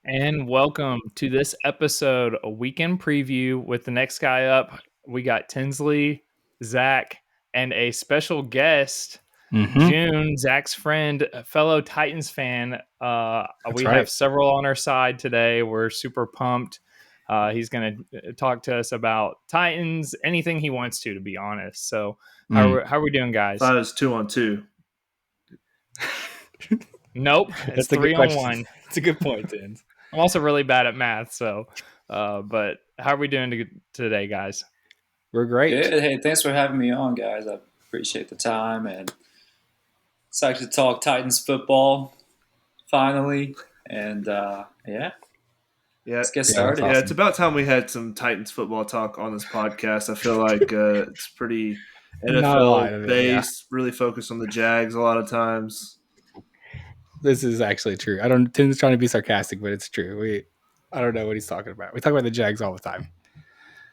And welcome to this episode, a weekend preview with the next guy up. We got Tinsley, Zach, and a special guest, Joon, Zach's friend, a fellow Titans fan. We have several on our side today. We're super pumped. He's going to talk to us about Titans, anything he wants to be honest. So how are we doing, guys? Thought it was 2-on-2. Nope, it's 3-on-1. It's a good point, Tins. I'm also really bad at math, so but how are we doing today, guys? We're great. Good. Hey, thanks for having me on, guys. I appreciate the time, and excited to talk Titans football finally. And let's get started. Yeah, it's about time we had some Titans football talk on this podcast. I feel like it's pretty NFL based, really focused on the Jags a lot of times. This is actually true. Tim's trying to be sarcastic, but it's true. I don't know what he's talking about. We talk about the Jags all the time.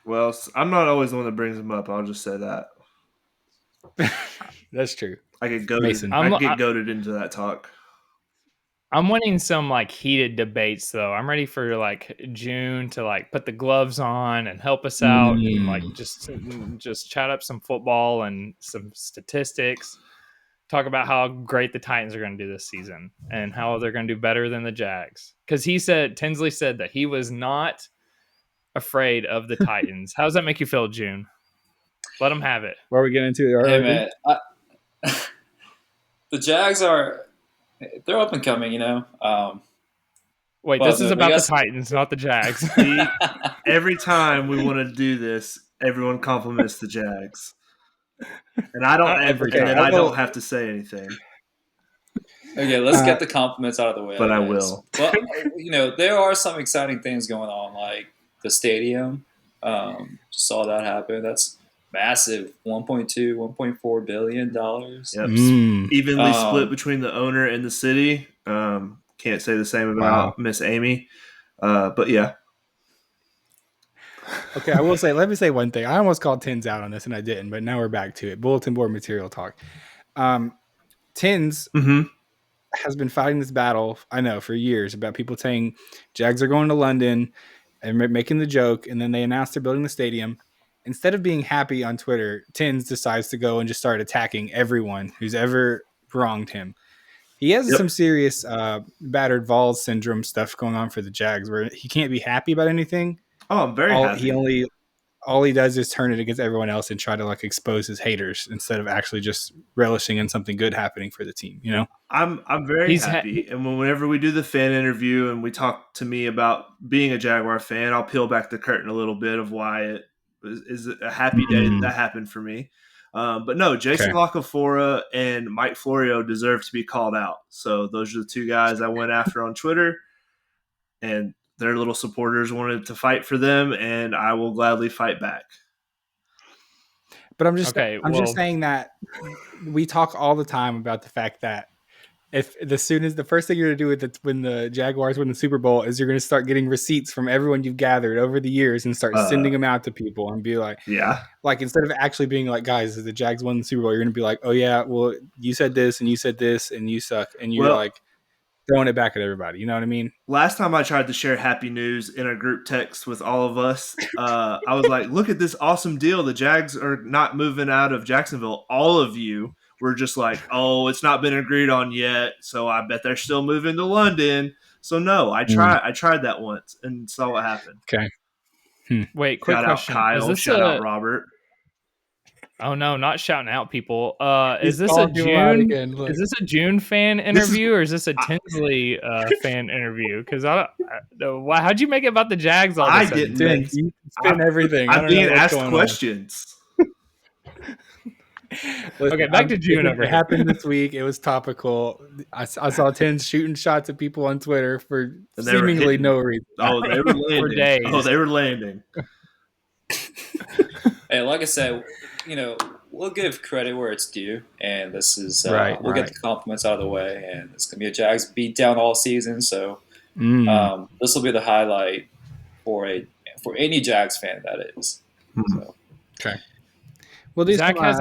Well, I'm not always the one that brings them up. I'll just say that. That's true. I get goaded into that talk. I'm wanting some heated debates though. I'm ready for June to put the gloves on and help us out and just chat up some football and some statistics. Talk about how great the Titans are going to do this season and how they're going to do better than the Jags. Because Tinsley said that he was not afraid of the Titans. How does that make you feel, June? Let them have it. Where are we getting into it? Hey, man, the Jags they're up and coming, Wait, this is about the Titans, not the Jags. Every time we want to do this, everyone compliments the Jags. And I don't have to say anything. Okay, let's get the compliments out of the way. But I will. Well, there are some exciting things going on, like the stadium. Just saw that happen. That's massive. $1.2, $1.4 billion. Yep. Evenly split between the owner and the city. Can't say the same about Miss Amy. But yeah. Okay, let me say one thing. I almost called Tins out on this and I didn't, but now we're back to it. Bulletin board material talk. Tins has been fighting this battle, I know, for years about people saying Jags are going to London and making the joke, and then they announced they're building the stadium. Instead of being happy on Twitter, Tins decides to go and just start attacking everyone who's ever wronged him. He has some serious battered Vols syndrome stuff going on for the Jags where he can't be happy about anything. Oh, I'm very happy. All he does is turn it against everyone else and try to expose his haters instead of actually just relishing in something good happening for the team. I'm very happy. And whenever we do the fan interview and we talk to me about being a Jaguar fan, I'll peel back the curtain a little bit of why it is a happy day that happened for me. But no, Jason Locafora and Mike Florio deserve to be called out. So those are the two guys I went after on Twitter, and their little supporters wanted to fight for them, and I will gladly fight back. But I'm just saying that we talk all the time about the fact that the first thing you're going to do when the Jaguars win the Super Bowl is you're going to start getting receipts from everyone you've gathered over the years and start sending them out to people and be like, instead of actually being like, guys, the Jags won the Super Bowl, you're going to be like, oh yeah, well, you said this and you said this and you suck. And you're throwing it back at everybody. You know what I mean? Last time I tried to share happy news in a group text with all of us, I was like, look at this awesome deal. The Jags are not moving out of Jacksonville. All of you were just like, oh, it's not been agreed on yet, so I bet they're still moving to London. So no, I tried that once and saw what happened. Okay. Wait, quick question. Shout out Kyle, shout out Robert. Oh no, not shouting out people. Is this a June? Is this a June fan interview or is this a Tinsley fan interview? Because how'd you make it about the Jags all of a sudden? You spin everything. I'm being asked questions. Listen, okay, back to June. It happened this week. It was topical. I saw Tins shooting shots at people on Twitter for seemingly no reason. Oh, they were landing. For days. Oh, they were landing. Hey, like I said, we'll give credit where it's due, and this is we'll get the compliments out of the way, and it's gonna be a Jags beat down all season. So this will be the highlight for any Jags fan that is. So. Okay. Well, Zach has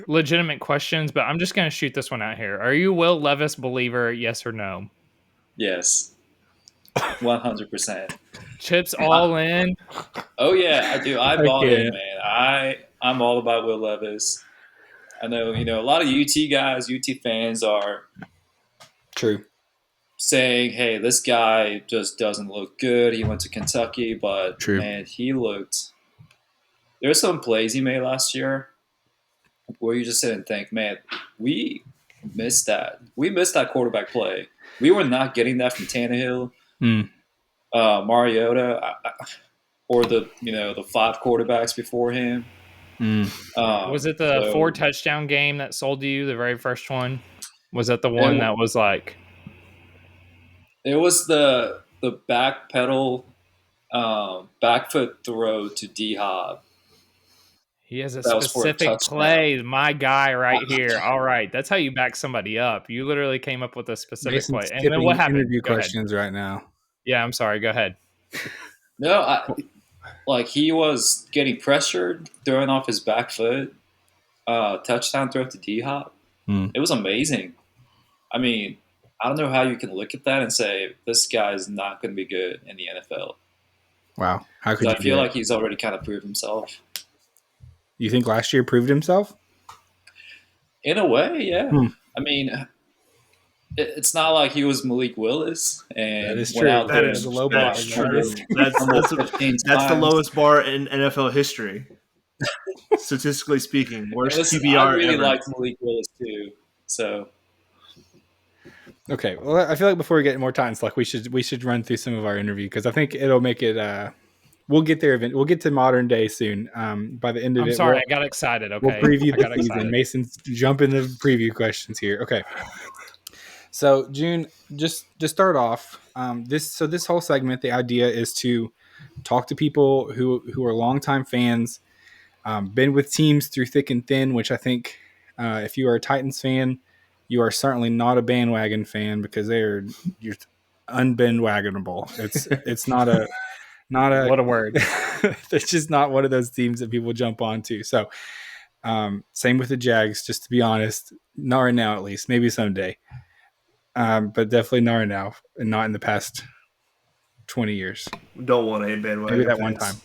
legitimate questions, but I'm just going to shoot this one out here. Are you a Will Levis believer? Yes or no? Yes. 100%. Chips all in. Oh yeah, I do. I bought in, man. I'm all about Will Levis. I know, a lot of UT guys, UT fans are true saying, "Hey, this guy just doesn't look good. He went to Kentucky, but man, he looked." There's some plays he made last year where you just sit and think, "Man, we missed that. We missed that quarterback play. We were not getting that from Tannehill, Mariota, or the 5 quarterbacks before him." Was it the 4 touchdown game that sold you, the very first one? Was that the one that was like? It was the back pedal, back foot throw to D Hop. He has a specific play. My guy right here. All right, that's how you back somebody up. You literally came up with a specific play. And then what happened? Interview questions right now. Yeah, I'm sorry. Go ahead. No, he was getting pressured, throwing off his back foot, touchdown throw to D Hop. It was amazing. I mean, I don't know how you can look at that and say this guy is not going to be good in the NFL. Wow, how could you? I feel like he's already kind of proved himself. You think last year proved himself? In a way, yeah. I mean, it's not like he was Malik Willis and that is true. That is a low bar. That's the lowest bar in NFL history, statistically speaking. Worst QBR I really ever. liked Malik Willis too. So. Okay, well, I feel like before we get more time, like we should run through some of our interview because I think it'll make it. We'll get there. We'll get to modern day soon. By the end of I'm sorry, I got excited. Okay, we'll preview the season. Excited. Mason's jumping the preview questions here. Okay, so June, just to start off, this whole segment, the idea is to talk to people who are longtime fans, been with teams through thick and thin. Which I think, if you are a Titans fan, you are certainly not a bandwagon fan because you're unbandwagonable. It's not a what a word. It's just not one of those teams that people jump onto. So same with the Jags, just to be honest, not right now at least, maybe someday. But definitely not right now and not in the past 20 years. Don't want a bandwagon. Maybe that one time.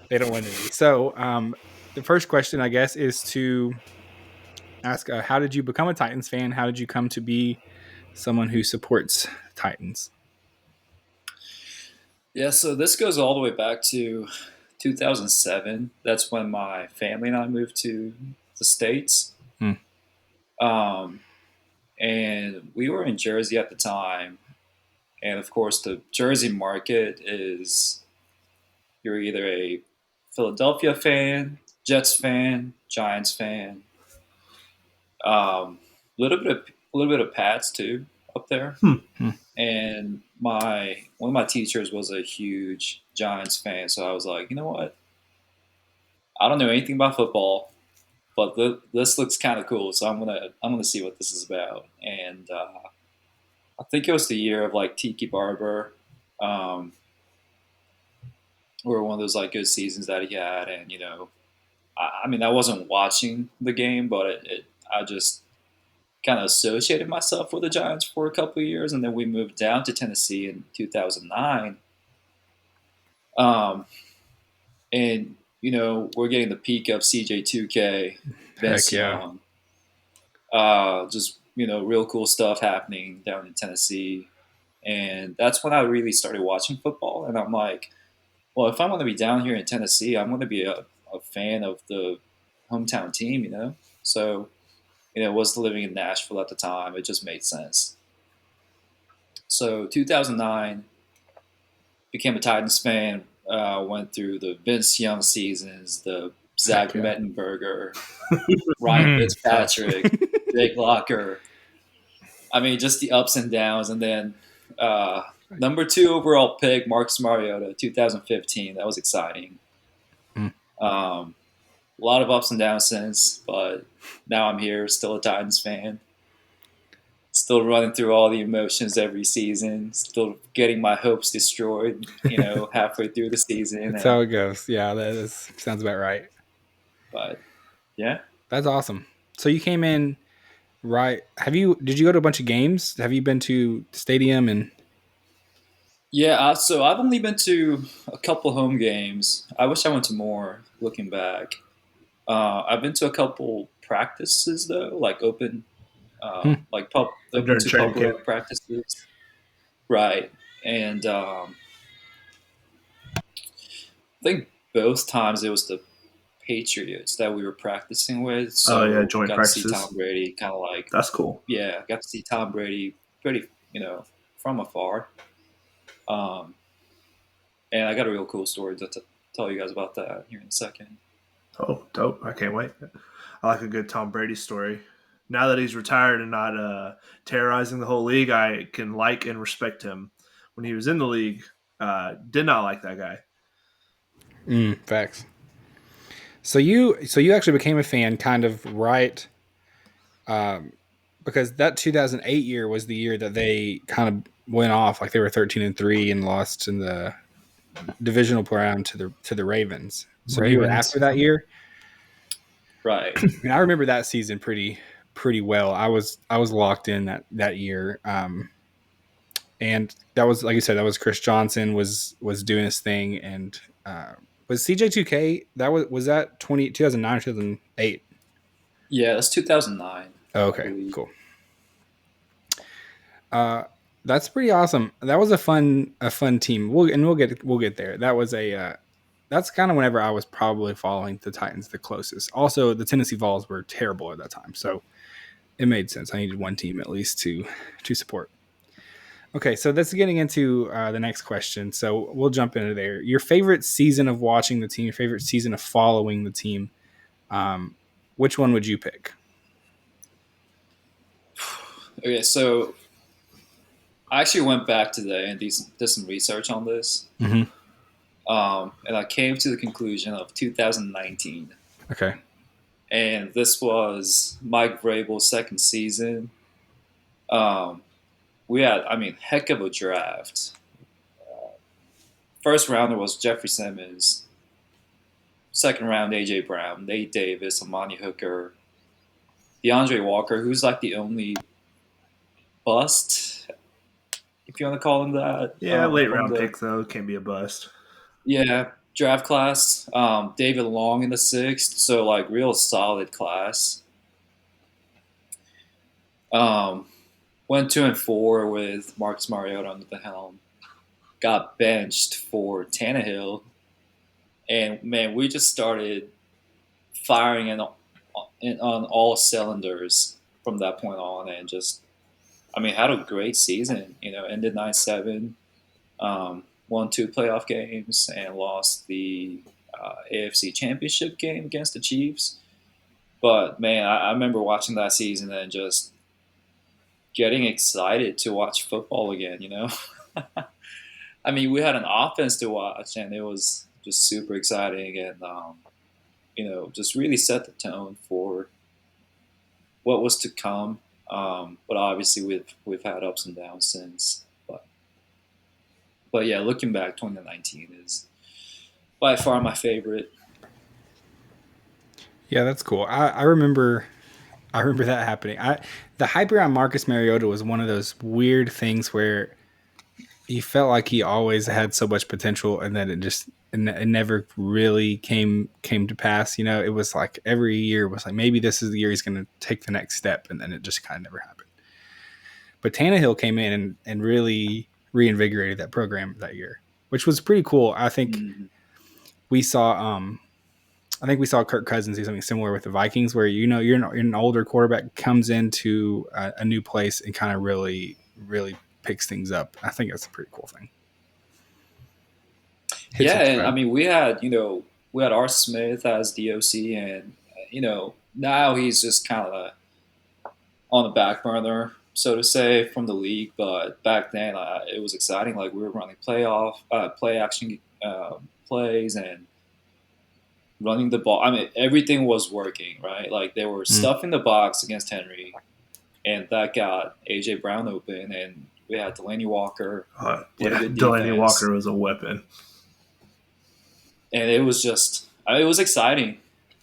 They don't want any. So the first question, I guess, is to ask, how did you become a Titans fan? How did you come to be someone who supports Titans? Yeah, so this goes all the way back to 2007. That's when my family and I moved to the States. And we were in Jersey at the time. And of course, the Jersey market is you're either a Philadelphia fan, Jets fan, Giants fan, a little bit of Pats too up there. And one of my teachers was a huge Giants fan, so I was like, you know what? I don't know anything about football, but this looks kind of cool, so I'm gonna see what this is about. And I think it was the year of like Tiki Barber, or one of those like good seasons that he had. And I mean, I wasn't watching the game, but I just kind of associated myself with the Giants for a couple of years, and then we moved down to Tennessee in 2009. And we're getting the peak of CJ2K, Heck yeah. Just real cool stuff happening down in Tennessee, and that's when I really started watching football. And I'm like, well, if I'm going to be down here in Tennessee, I'm going to be a fan of the hometown team, So. Was living in Nashville at the time. It just made sense. So 2009, became a Titans fan. Went through the Vince Young seasons, the Zach Mettenberger, Ryan Fitzpatrick, Jake Locker. I mean, just the ups and downs. And then number 2 overall pick, Marcus Mariota, 2015. That was exciting. A lot of ups and downs since, but now I'm here, still a Titans fan. Still running through all the emotions every season. Still getting my hopes destroyed, halfway through the season. That's how it goes. Yeah, sounds about right. But yeah, that's awesome. So you came in, right? Did you go to a bunch of games? Have you been to the stadium and? Yeah, so I've only been to a couple home games. I wish I went to more. Looking back, I've been to a couple practices though, like open during to training camp. public practices, right? And I think both times it was the Patriots that we were practicing with. Oh yeah, So joint got to see practices. Tom Brady, kind of like That's cool. yeah, got to see Tom Brady pretty from afar. Um, and I got a real cool story to tell you guys about that here in a second. Oh, dope! I can't wait. I like a good Tom Brady story. Now that he's retired and not terrorizing the whole league, I can like and respect him. When he was in the league, did not like that guy. Facts. So you actually became a fan kind of right, because that 2008 year was the year that they kind of went off, like they were 13-3 and lost in the divisional round to the Ravens. So you were after that year, right? And I remember that season pretty well. I was locked in that year, and that was, like you said, that was Chris Johnson was doing his thing, and was CJ2K, was that 2009 or 2008? Yeah, that's 2009. Okay, cool. That's pretty awesome. That was a fun team. We'll get there. That was that's kind of whenever I was probably following the Titans the closest. Also, the Tennessee Vols were terrible at that time, so it made sense. I needed one team at least to support. Okay, so that's getting into the next question. So we'll jump into there. Your favorite season of watching the team, your favorite season of following the team. Which one would you pick? Okay, so I actually went back today and did some research on this. Mm-hmm. And I came to the conclusion of 2019. Okay. And this was Mike Vrabel's second season. We had, heck of a draft. First rounder was Jeffrey Simmons. Second round, A.J. Brown, Nate Davis, Amani Hooker, DeAndre Walker, who's like the only bust, if you want to call him that. Yeah, late round pick, though, can be a bust. Yeah, draft class. David Long in the 6th, so like real solid class. Went 2-4 with Marcus Mariota under the helm. Got benched for Tannehill. And, man, we just started firing on all cylinders from that point on, and just, had a great season. Ended 9-7, won 2 playoff games, and lost the AFC Championship game against the Chiefs. But, man, I remember watching that season and just getting excited to watch football again, we had an offense to watch, and it was just super exciting, and just really set the tone for what was to come. But obviously, we've had ups and downs since. But yeah, looking back, 2019 is by far my favorite. Yeah, that's cool. I remember that happening. The hype around Marcus Mariota was one of those weird things where he felt like he always had so much potential, and then it never really came to pass. It was like every year was like, maybe this is the year he's going to take the next step, and then it just kind of never happened. But Tannehill came in and really reinvigorated that program that year, which was pretty cool. I think we saw Kirk Cousins do something similar with the Vikings, where you're an older quarterback comes into a new place and kind of really picks things up. I think that's a pretty cool thing. And we had R. Smith as the OC, and now he's just kind of on the back burner, so to say, from the league. But back then, it was exciting. Like, we were running play action plays and running the ball. Everything was working, right? Like, they were stuffing the box against Henry, and that got A.J. Brown open, and we had Delaney Walker. Delaney Walker was a weapon. And it was just, it was exciting,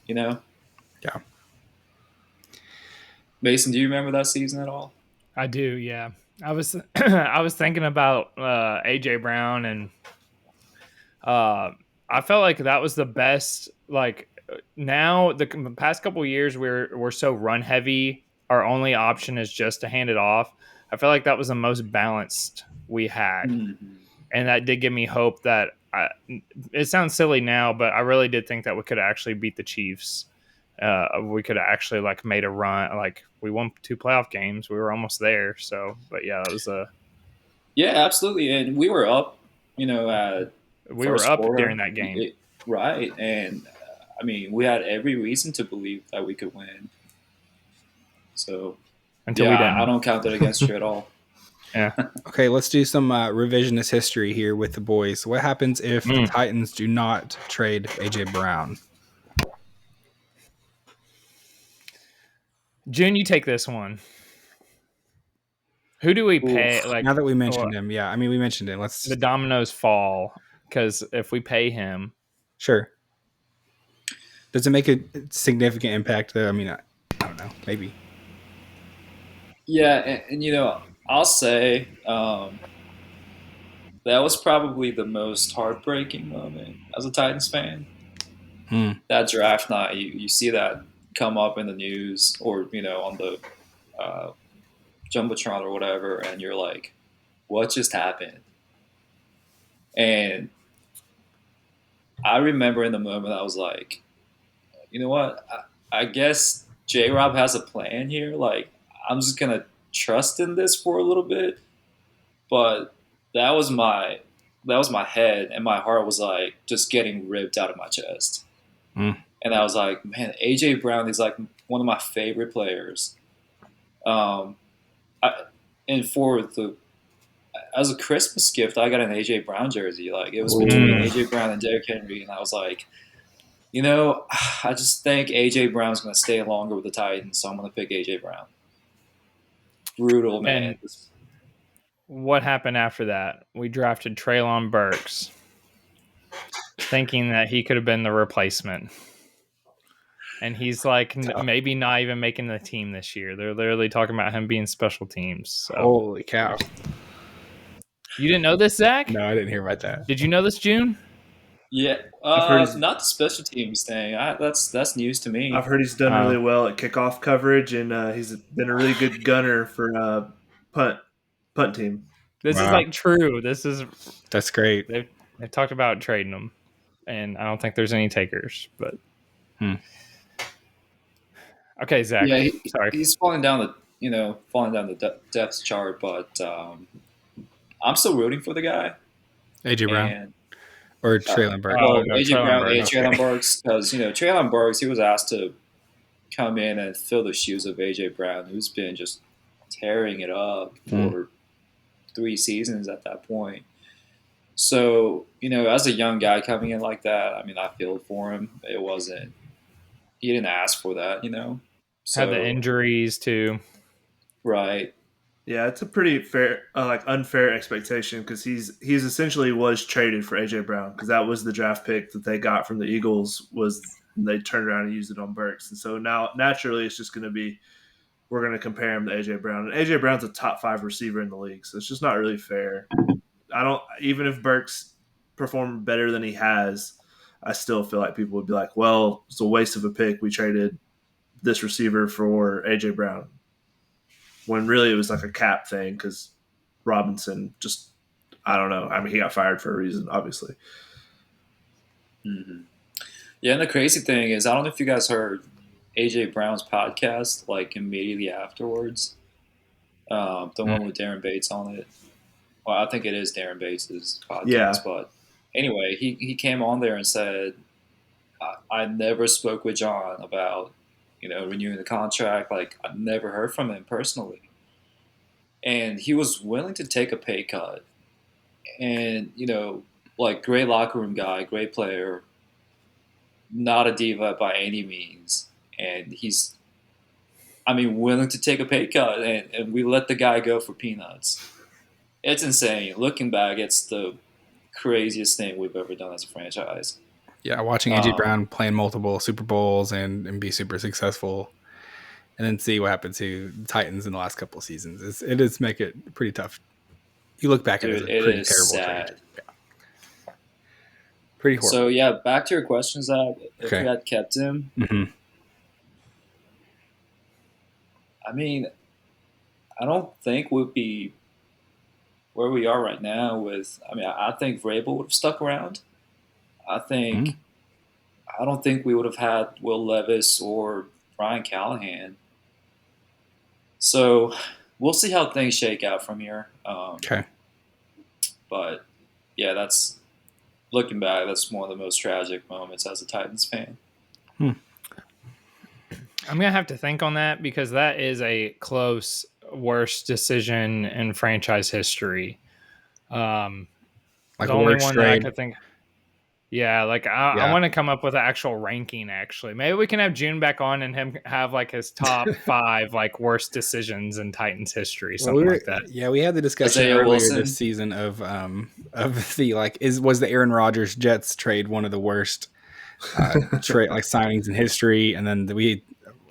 Yeah. Yeah. Mason, do you remember that season at all? I do, yeah. I was I was thinking about AJ Brown, and I felt like that was the best. Like now, the past couple of years, we're so run heavy. Our only option is just to hand it off. I felt like that was the most balanced we had, and that did give me hope that it sounds silly now, but I really did think that we could actually beat the Chiefs. We could have actually like made a run. Like we won 2 playoff games. We were almost there. So, but yeah, it was Yeah, absolutely. And we were up, at we were first up quarter, during that game. right? And I mean, we had every reason to believe that we could win. So, until we didn't. I don't count that against you at all. Yeah. Okay, let's do some revisionist history here with the boys. What happens if the Titans do not trade AJ Brown? June, you take this one. Who do we pay? Like now that we mentioned him, yeah. I mean, we mentioned it. The dominoes fall because if we pay him, sure. Does it make a significant impact though? I mean, I don't know. Maybe. Yeah, and I'll say that was probably the most heartbreaking moment as a Titans fan. That draft night, you see that come up in the news or on the Jumbotron or whatever, and you're like, what just happened? And I remember in the moment I was like, you know what? I guess J-Rob has a plan here. Like, I'm just gonna trust in this for a little bit. But that was my head, and my heart was like just getting ripped out of my chest. And I was like, man, AJ Brown is like one of my favorite players. And as a Christmas gift, I got an AJ Brown jersey. Like it was between AJ Brown and Derrick Henry, and I was like, I just think AJ Brown's going to stay longer with the Titans, so I'm going to pick AJ Brown. Brutal, man. And what happened after that? We drafted Treylon Burks, thinking that he could have been the replacement. And he's like maybe not even making the team this year. They're literally talking about him being special teams. So. Holy cow. You didn't know this, Zach? No, I didn't hear about that. Did you know this, June? Yeah, not the special teams thing. That's news to me. I've heard he's done really well at kickoff coverage, and he's been a really good gunner for punt team. This is like true. That's great. They've talked about trading him, and I don't think there's any takers. But okay, Zach. Yeah, sorry. He's falling down the depth chart, but I'm still rooting for the guy. AJ Brown. Or Treylon Burks. AJ Brown, Treylon Burks, because Treylon Burks, he was asked to come in and fill the shoes of AJ Brown, who's been just tearing it up for 3 seasons at that point. So as a young guy coming in like that, I mean, I feel for him. He didn't ask for that, So, had the injuries too, right? Yeah, it's a pretty fair, unfair expectation because he's essentially was traded for AJ Brown because that was the draft pick that they got from the Eagles. They turned around and used it on Burks, and so now naturally it's just going to be we're going to compare him to AJ Brown, and AJ Brown's a top 5 receiver in the league, so it's just not really fair. Even if Burks performed better than he has, I still feel like people would be like, well, it's a waste of a pick. We traded this receiver for AJ Brown. When really it was like a cap thing because Robinson just, I don't know. I mean, he got fired for a reason, obviously. Mm-hmm. Yeah, and the crazy thing is, I don't know if you guys heard AJ Brown's podcast like immediately afterwards. The one with Darren Bates on it. Well, I think it is Darren Bates' podcast. Yeah. But anyway, he came on there and said, I never spoke with John about renewing the contract. Like, I never heard from him personally. And he was willing to take a pay cut. And, great locker room guy, great player, not a diva by any means. And he's, willing to take a pay cut. And we let the guy go for peanuts. It's insane. Looking back, it's the craziest thing we've ever done as a franchise. Yeah, watching AJ Brown playing multiple Super Bowls and be super successful and then see what happened to the Titans in the last couple of seasons. It does make it pretty tough. You look back at it as a pretty terrible trade. Yeah. Pretty horrible. So yeah, back to your question, Zach. If we had kept him, I mean, I don't think we'd be where we are right now. I think Vrabel would have stuck around. I don't think we would have had Will Levis or Brian Callahan. So we'll see how things shake out from here. But yeah, that's looking back. That's one of the most tragic moments as a Titans fan. I'm gonna have to think on that because that is a close worst decision in franchise history. Like the only one trade. That I could think. Yeah, I want to come up with an actual ranking. Actually, maybe we can have June back on and him have like his top 5 like worst decisions in Titans history, something like that. Yeah, we had the discussion earlier this season of the was the Aaron Rodgers Jets trade one of the worst trade like signings in history, and then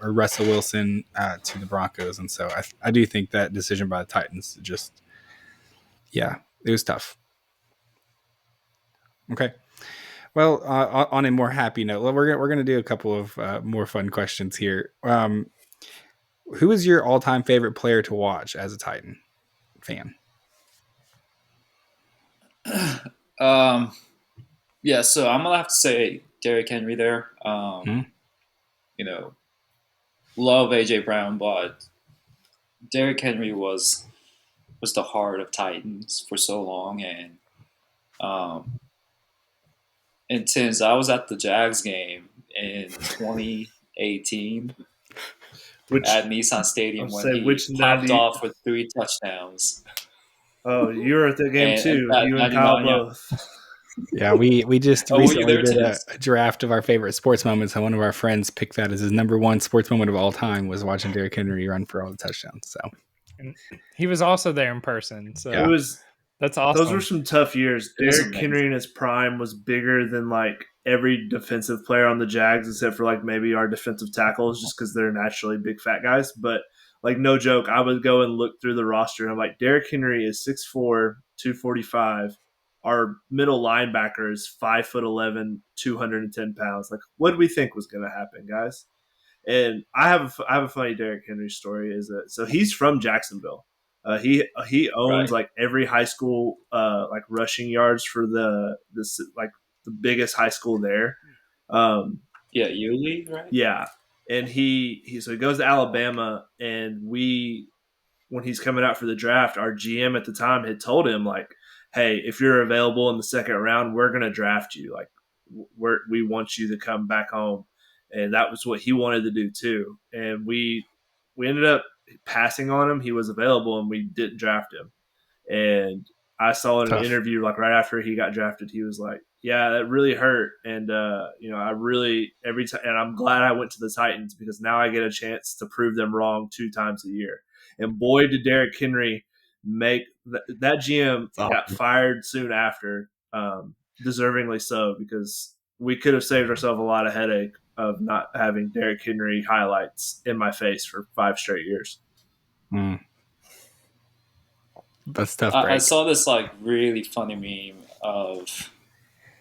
Russell Wilson to the Broncos, and so I do think that decision by the Titans it was tough. Okay. Well, on a more happy note, we're going to do a couple of more fun questions here. Who is your all-time favorite player to watch as a Titan fan? Yeah, so I'm gonna have to say Derrick Henry there. Love AJ Brown, but Derrick Henry was the heart of Titans for so long, and Tims, I was at the Jags game in 2018 at Nissan Stadium when he popped off with 3 touchdowns. Oh, you were at the game too. You and Kyle both. Yeah, we just recently did a draft of our favorite sports moments, and one of our friends picked that as his number 1 sports moment of all time was watching Derrick Henry run for all the touchdowns. So and he was also there in person. So it was. That's awesome. Those were some tough years. Derrick Henry in his prime was bigger than like every defensive player on the Jags, except for like maybe our defensive tackles, just because they're naturally big fat guys. But like no joke, I would go and look through the roster and I'm like, Derrick Henry is 6'4", 245. Our middle linebacker is 5'11", 210 pounds. Like, what did we think was going to happen, guys? And I have a funny Derrick Henry story. Is that so? He's from Jacksonville. He owns like every high school like rushing yards for the biggest high school there. Yulee, right? Yeah, and he goes to Alabama, and when he's coming out for the draft, our GM at the time had told him like, hey, if you're available in the second round, we're gonna draft you. Like we want you to come back home, and that was what he wanted to do too. And we ended up passing on him. He was available and we didn't draft him. And I saw in an interview like right after he got drafted, he was like, yeah, that really hurt. And I really every time, and I'm glad I went to the Titans because now I get a chance to prove them wrong 2 times a year. And boy, did Derrick Henry make that GM got fired soon after, deservingly so, because we could have saved ourselves a lot of headache of not having Derrick Henry highlights in my face for 5 straight years. That's tough. I saw this like really funny meme of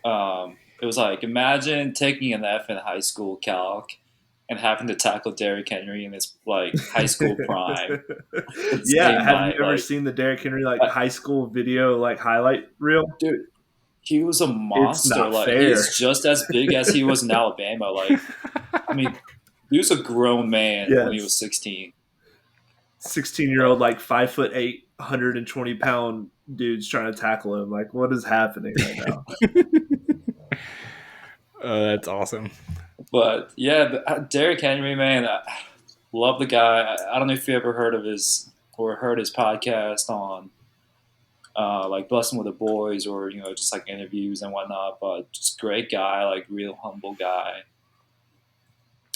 it was like, imagine taking an F in high school calc and having to tackle Derrick Henry in his like high school prime. Yeah, have you ever seen the Derrick Henry like high school video like highlight reel? Dude, he was a monster. Like he's just as big as he was in Alabama. Like, I mean, he was a grown man when he was 16. 16-year-old, like 5'8", 120-pound dudes trying to tackle him. Like, what is happening right now? That's awesome. But yeah, Derrick Henry, man, I love the guy. I don't know if you ever heard his podcast on like Busting with the Boys, or just like interviews and whatnot. But just great guy, like real humble guy.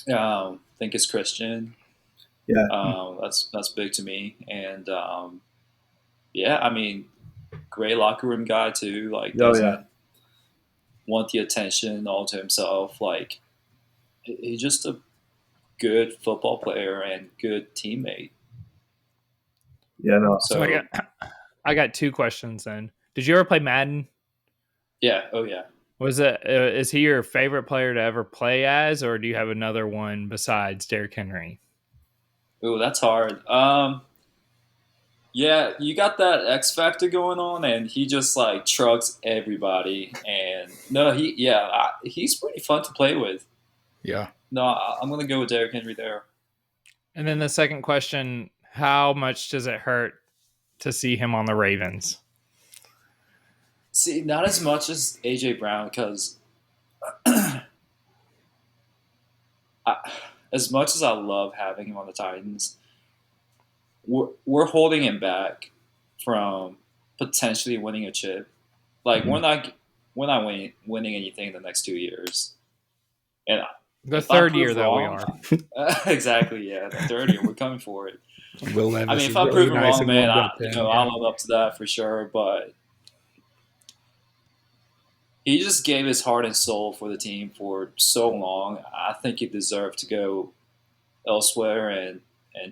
Think it's Christian. Yeah, that's big to me. And yeah, I mean, great locker room guy too. Like doesn't want the attention all to himself. Like he's just a good football player and good teammate. Yeah, no. So I got 2 questions then. Did you ever play Madden? Yeah. Oh, yeah. Is he your favorite player to ever play as, or do you have another one besides Derrick Henry? Oh, that's hard. Yeah, you got that X factor going on, and he just like trucks everybody. And no, he's pretty fun to play with. Yeah. No, I'm gonna go with Derrick Henry there. And then the second question: how much does it hurt to see him on the Ravens? See, not as much as AJ Brown because as much as I love having him on the Titans, we're holding him back from potentially winning a chip. Like we're not winning anything in the next 2 years. And the third year, though, we are. Exactly, yeah. The third year, we're coming for it. Will Levis I mean, if I'm really proven nice wrong, man, yeah. I'll live up to that for sure. But he just gave his heart and soul for the team for so long. I think he deserved to go elsewhere and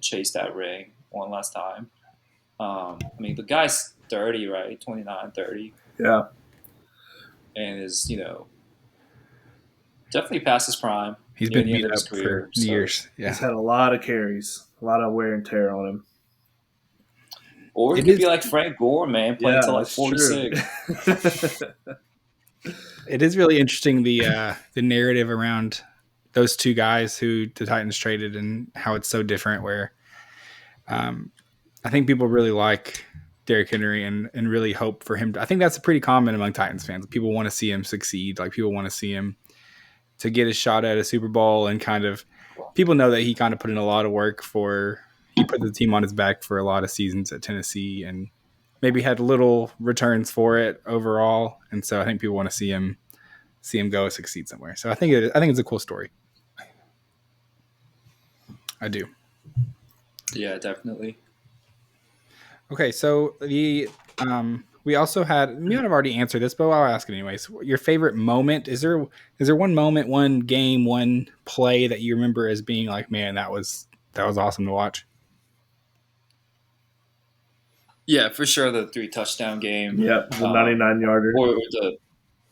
chase that ring one last time. I mean, the guy's 30, right? 29, 30. Yeah. And is, definitely past his prime. He's been beat up for years. Yeah. He's had a lot of carries, a lot of wear and tear on him. Or he could be like Frank Gore, man, playing till like 46. It is really interesting the narrative around those two guys who the Titans traded and how it's so different. Where I think people really like Derrick Henry and really hope for him. I think that's pretty common among Titans fans. People want to see him succeed. Like people want to see him to get his shot at a Super Bowl, and kind of people know that he kind of put in a lot of work he put the team on his back for a lot of seasons at Tennessee and maybe had little returns for it overall. And so I think people want to see him go succeed somewhere. So I think it's a cool story. I do. Yeah, definitely. Okay. So we also had, you might have already answered this, but I'll ask it anyways. Your favorite moment? Is there one moment, one game, one play that you remember as being like, man, that was awesome to watch? Yeah, for sure. The 3 touchdown game. Yeah, the 99-yarder. Or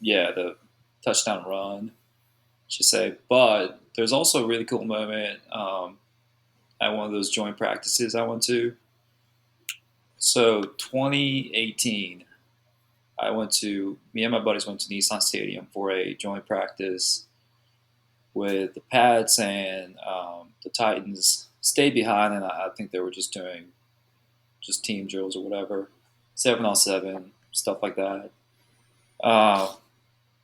the touchdown run, I should say. But there's also a really cool moment at one of those joint practices I went to. So 2018, me and my buddies went to Nissan Stadium for a joint practice with the Pats and the Titans. Stayed behind, and I think they were just doing team drills or whatever, 7-on-7, stuff like that.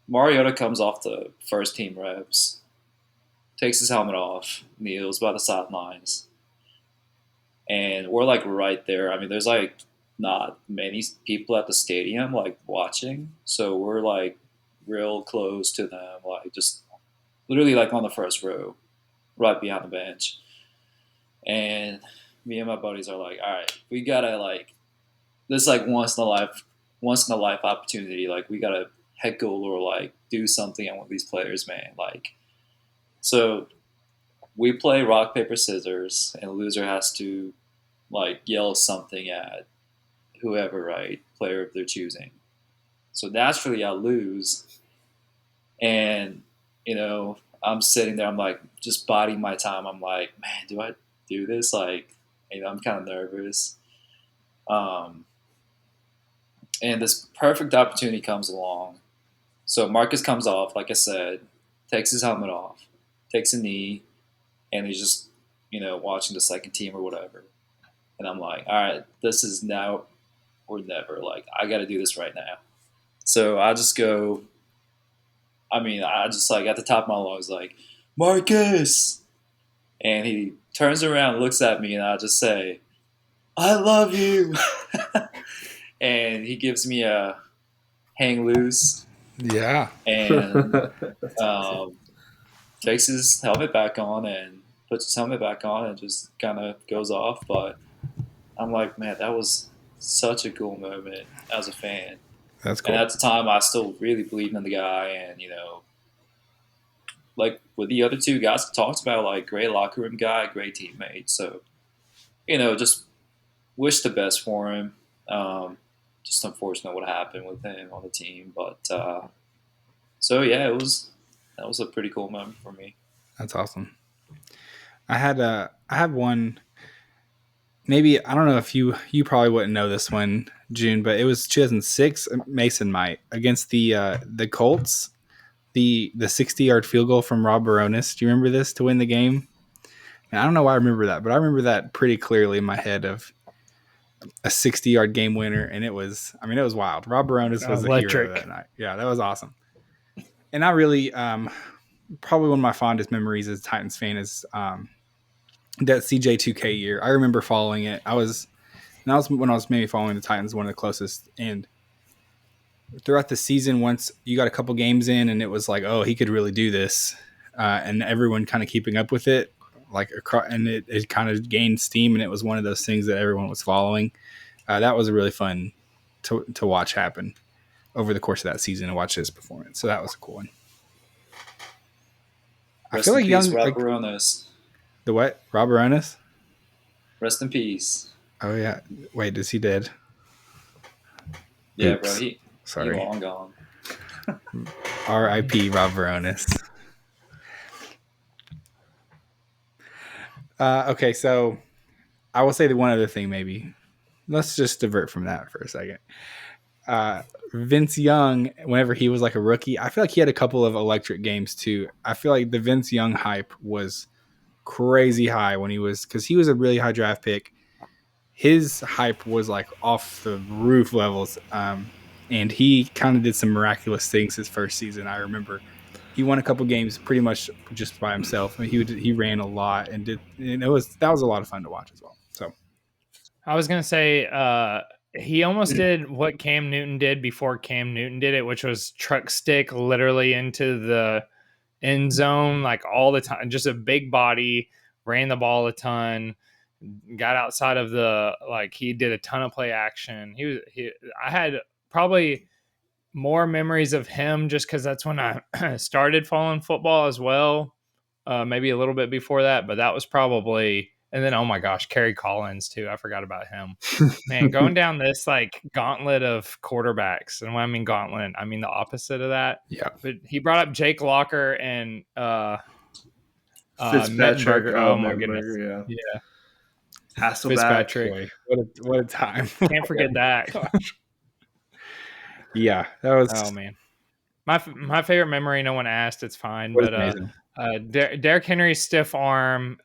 Mariota comes off the first team reps, takes his helmet off, kneels by the sidelines. And we're like right there. I mean, there's like not many people at the stadium like watching. So we're like real close to them, like just literally like on the first row, right behind the bench. And me and my buddies are like, all right, we gotta like, this like once in a life opportunity. Like we gotta heckle or like do something on one of these players, man. Like, so we play rock, paper, scissors, and the loser has to like yell something at whoever, right, player they're choosing. So naturally I lose. And, I'm sitting there, I'm like just biding my time. I'm like, man, do I do this? Like, I'm kind of nervous. And this perfect opportunity comes along. So Marcus comes off, like I said, takes his helmet off, takes a knee, and he's just, watching the second team or whatever. And I'm like, all right, this is now or never. Like, I got to do this right now. So I just go, I just like at the top of my lungs, like, Marcus! And he turns around, looks at me, and I just say, I love you! And he gives me a hang loose. Yeah. And takes his helmet back on and puts his helmet back on and just kind of goes off. But I'm like, man, that was such a cool moment as a fan. That's cool. And at the time, I still really believed in the guy, and like with the other two guys talked about, like great locker room guy, great teammate. So just wish the best for him. Just unfortunate what happened with him on the team, but so yeah, that was a pretty cool moment for me. That's awesome. I had one. Maybe I don't know if you probably wouldn't know this one, June, but it was 2006. Mason might against the Colts. The 60-yard field goal from Rob Baronis. Do you remember this to win the game? And I don't know why I remember that, but I remember that pretty clearly in my head of a 60-yard game winner, and it was wild. Rob Baronis was the hero that night. Yeah, that was awesome. And I really, probably one of my fondest memories as a Titans fan is that CJ2K year. I remember following it. That was when I was maybe following the Titans, one of the closest. And throughout the season, once you got a couple games in, and it was like, oh, he could really do this, and everyone kind of keeping up with it, and it kind of gained steam, and it was one of those things that everyone was following. That was really fun to watch happen over the course of that season and watch his performance. So that was a cool one. I feel like young Rob Baronis. The what? Rob Baronis? Rest in peace. Oh yeah. Wait, is he dead? Yeah, oops. Bro. Sorry. He long gone. R.I.P. Rob Baronis. Okay, so I will say the one other thing maybe. Let's just divert from that for a second. Vince Young, whenever he was like a rookie, I feel like he had a couple of electric games too. I feel like the Vince Young hype was crazy high when because he was a really high draft pick. His hype was like off the roof levels. And he kind of did some miraculous things his first season. I remember he won a couple games pretty much just by himself. I mean, he ran a lot and that was a lot of fun to watch as well. So I was gonna say he almost did what Cam Newton did before Cam Newton did it, which was truck stick literally into the end zone like all the time. Just a big body, ran the ball a ton, got outside of he did a ton of play action. I had probably more memories of him just because that's when I started following football as well. Maybe a little bit before that, but that was probably. And then, oh my gosh, Kerry Collins too. I forgot about him. Man, going down this like gauntlet of quarterbacks, and when I mean gauntlet, I mean the opposite of that. Yeah. But he brought up Jake Locker and Fitzpatrick. Oh my goodness, yeah. Hasselback. Fitzpatrick. Boy, what a time! Can't forget that. Yeah, that was. Oh man, my favorite memory. No one asked. It's fine, but Derrick Henry's stiff arm,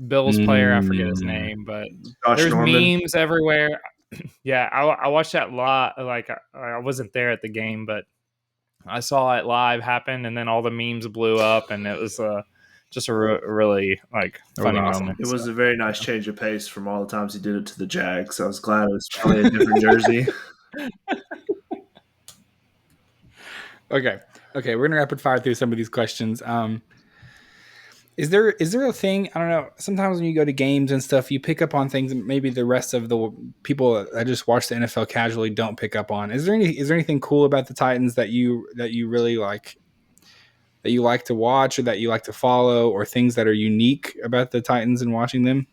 Bills player, I forget his name, but Josh there's Norman. memes everywhere. Yeah, I watched that live. Like I wasn't there at the game, but I saw it live happen, and then all the memes blew up, and it was just a really like funny moment. It was a very nice change of pace from all the times he did it to the Jags. I was glad it was probably a different jersey. Okay, we're gonna rapid fire through some of these questions. Is there a thing, I don't know, sometimes when you go to games and stuff, you pick up on things that maybe the rest of the people that just watch the NFL casually don't pick up on? Is there anything cool about the Titans that you really like, that you like to watch or that you like to follow, or things that are unique about the Titans and watching them?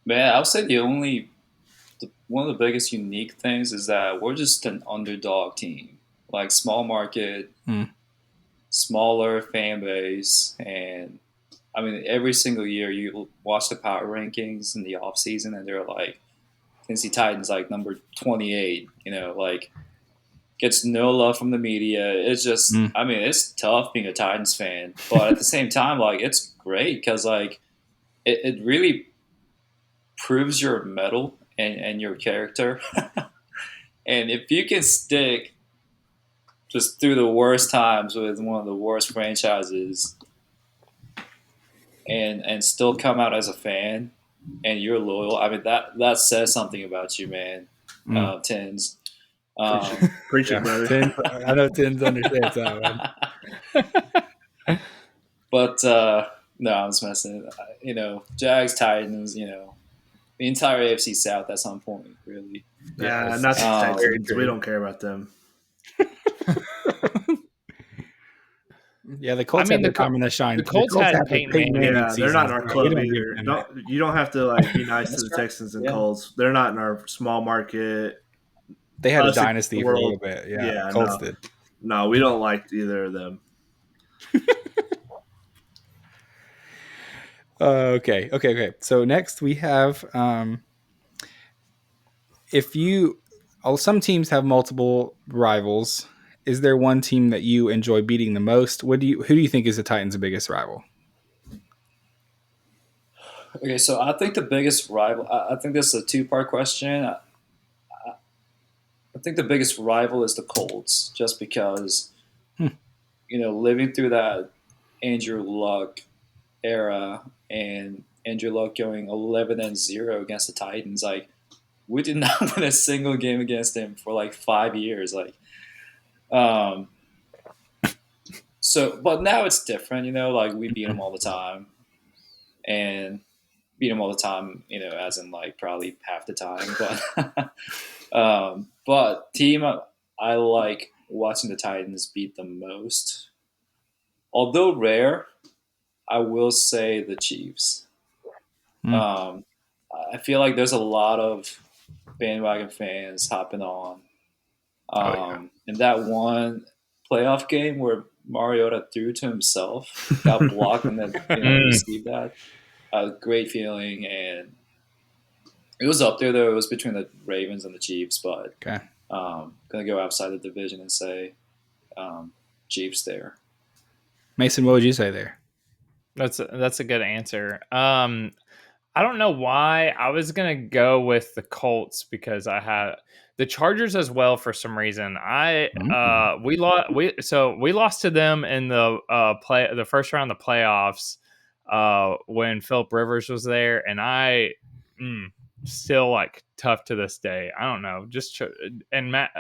Man, I would say one of the biggest unique things is that we're just an underdog team, like small market, smaller fan base. And I mean, every single year you watch the power rankings in the offseason and they're like, Tennessee Titans, like number 28, like gets no love from the media. It's just, I mean, it's tough being a Titans fan, but at the same time, like it's great because like it really proves your mettle and your character. And if you can stick just through the worst times with one of the worst franchises and still come out as a fan and you're loyal, I mean, that says something about you, man. Tins. Preach it, brother. Tins, I know Tins understands that one. But no, I was messing. Jags, Titans, the entire AFC South at some point, really. Yeah, not the Titans. We don't care about them. Yeah, the Colts had their time in the shine. The Colts had Peyton Manning. Yeah, they're not in our club either. You don't have to be nice to the Texans and Colts. They're not in our small market. They had a dynasty for a little bit. Yeah, Colts did. No, we don't like either of them. Okay. So next we have some teams have multiple rivals. Is there one team that you enjoy beating the most? Who do you think is the Titans' biggest rival? Okay, so I think the biggest rival. I think this is a two-part question. I think the biggest rival is the Colts, just because living through that Andrew Luck era and Andrew Luck going 11-0 against the Titans, we did not win a single game against him for 5 years. But now it's different, we beat him all the time, and beat him all the time, as in probably half the time. But team I like watching the Titans beat the most, although rare, I will say the Chiefs. I feel like there's a lot of bandwagon fans hopping on. And that one playoff game where Mariota threw to himself, got blocked, and then received that. Great feeling, and it was up there though. It was between the Ravens and the Chiefs, but gonna go outside the division and say Chiefs there. Mason, what would you say there? That's a good answer. I don't know why I was gonna go with the Colts because I had the Chargers as well for some reason. We lost to them in the first round of the playoffs when Philip Rivers was there, and I still tough to this day. I don't know, and Matt